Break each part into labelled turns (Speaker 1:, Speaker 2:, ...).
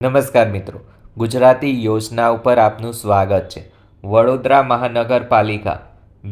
Speaker 1: નમસ્કાર મિત્રો, ગુજરાતી યોજના ઉપર આપનું સ્વાગત છે. વડોદરા મહાનગરપાલિકા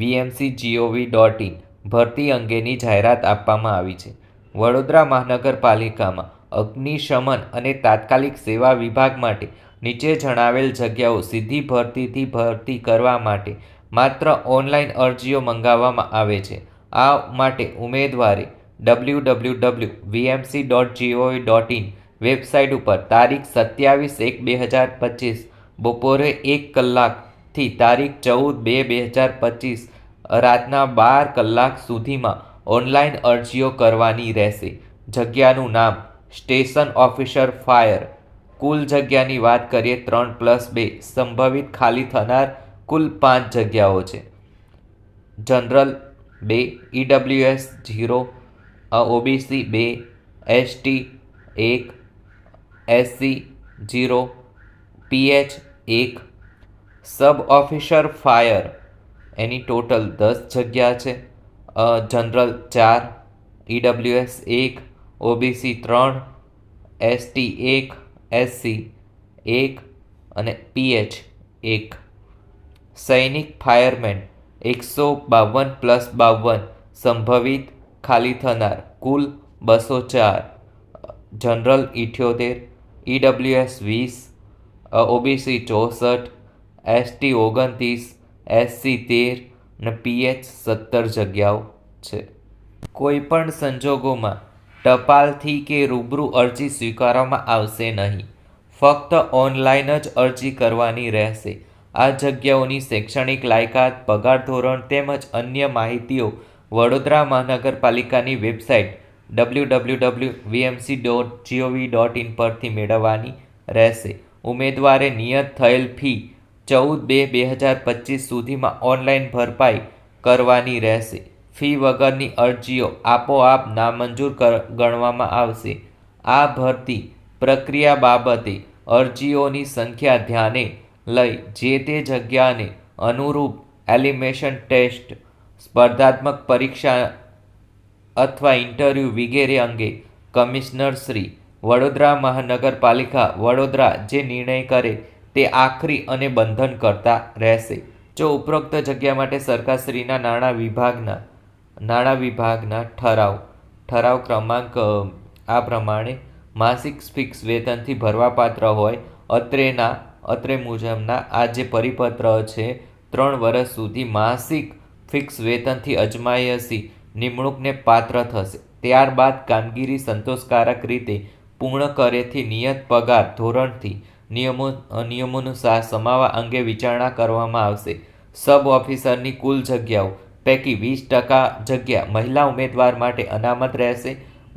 Speaker 1: VMC.gov.in ભરતી અંગેની જાહેરાત આપવામાં આવી છે. વડોદરા મહાનગરપાલિકામાં અગ્નિશમન અને તાત્કાલિક સેવા વિભાગ માટે નીચે જણાવેલ જગ્યાઓ સીધી ભરતીથી ભરતી કરવા માટે માત્ર ઓનલાઈન અરજીઓ મંગાવવામાં આવે છે. આ માટે ઉમેદવારે www.vmc.gov.in વેબસાઇટ ઉપર તારીખ 27/1/2025 બપોરે 1 કલાકથી તારીખ 14/2/2025 રાતના 12 કલાક સુધીમાં ઓનલાઈન અરજીઓ કરવાની રહેશે. જગ્યાનું નામ સ્ટેશન ઓફિસર ફાયર. કુલ જગ્યાની વાત કરીએ 3+2. સંભવિત ખાલી થનાર કુલ 5 જગ્યાઓ છે. General 2, EWS 0, OBC 2, ST 1, SC 0, PH 1. Sub officer fire એની ટોટલ 10 જગ્યા છે. General 4, EWS 1, OBC 3, ST 1, SC 1 અને PH 1. સૈનિક ફાયરમેન 152+52 સંભવિત ખાલી થનાર કુલ 204. General 78, EWS 20, OBC 64, ST 29, SC 13 અને PH 17 જગ્યાઓ છે. કોઈપણ સંજોગોમાં ટપાલથી કે રૂબરૂ અરજી સ્વીકારવામાં આવશે નહીં. ફક્ત ઓનલાઈન જ અરજી કરવાની રહેશે. આ જગ્યાઓની શૈક્ષણિક લાયકાત, પગાર ધોરણ તેમજ અન્ય માહિતીઓ વડોદરા મહાનગરપાલિકાની વેબસાઇટ www.vmc.gov.in પરથી મેળવવાની રહેશે. ઉમેદવારે નિયત થયેલ ફી 14/2/2025 સુધીમાં ઓનલાઈન ભરપાઈ કરવાની રહેશે. ફી વગરની અરજીઓ આપોઆપ નામંજૂર ગણવામાં આવશે. આ ભરતી પ્રક્રિયા બાબતે અરજીઓની સંખ્યા ધ્યાને લઈ જે તે જગ્યાને અનુરૂપ એલિમિનેશન ટેસ્ટ, સ્પર્ધાત્મક પરીક્ષા અથવા ઇન્ટરવ્યૂ વગેરે અંગે કમિશનર શ્રી, વડોદરા મહાનગરપાલિકા વડોદરા જે નિર્ણય કરે તે આખરી અને બંધન કરતા રહેશે. જો ઉપરોક્ત જગ્યા માટે સરકારશ્રીના નાણાં વિભાગના ઠરાવ ક્રમાંક આ પ્રમાણે માસિક ફિક્સ વેતનથી ભરવાપાત્ર હોય અત્રે મુજબના આ જે પરિપત્ર છે 3 વર્ષ સુધી માસિક ફિક્સ વેતનથી અજમાયશી નિમણૂકને પાત્ર થશે. ત્યારબાદ કામગીરી સંતોષકારક રીતે પૂર્ણ કરેથી નિયત પગાર ધોરણથી નિયમોનુસાર સમાવવા અંગે વિચારણા કરવામાં આવશે. સબ ઓફિસરની કુલ જગ્યાઓ પૈકી 20% જગ્યા મહિલા ઉમેદવાર માટે અનામત રહેશે.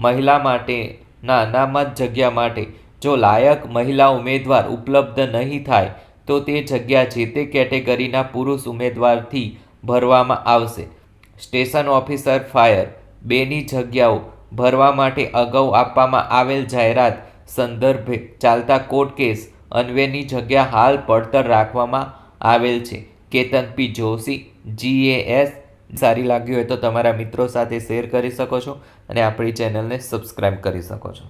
Speaker 1: મહિલા માટેના અનામત જગ્યા માટે જો લાયક મહિલા ઉમેદવાર ઉપલબ્ધ નહીં થાય તો તે જગ્યા જે તે કેટેગરીના પુરુષ ઉમેદવારથી ભરવામાં આવશે. સ્ટેશન ઓફિસર ફાયર 2ની જગ્યાઓ ભરવા માટે અગાઉ આપવામાં આવેલ જાહેરાત સંદર્ભે ચાલતા કોર્ટ કેસ અન્વયની જગ્યા હાલ પડતર રાખવામાં આવેલ છે. કેતન P. જોશી, GAS. સારી લાગી હોય તો તમારા મિત્રો સાથે શેર કરી શકો છો અને આપણી ચેનલને સબસ્ક્રાઈબ કરી શકો છો.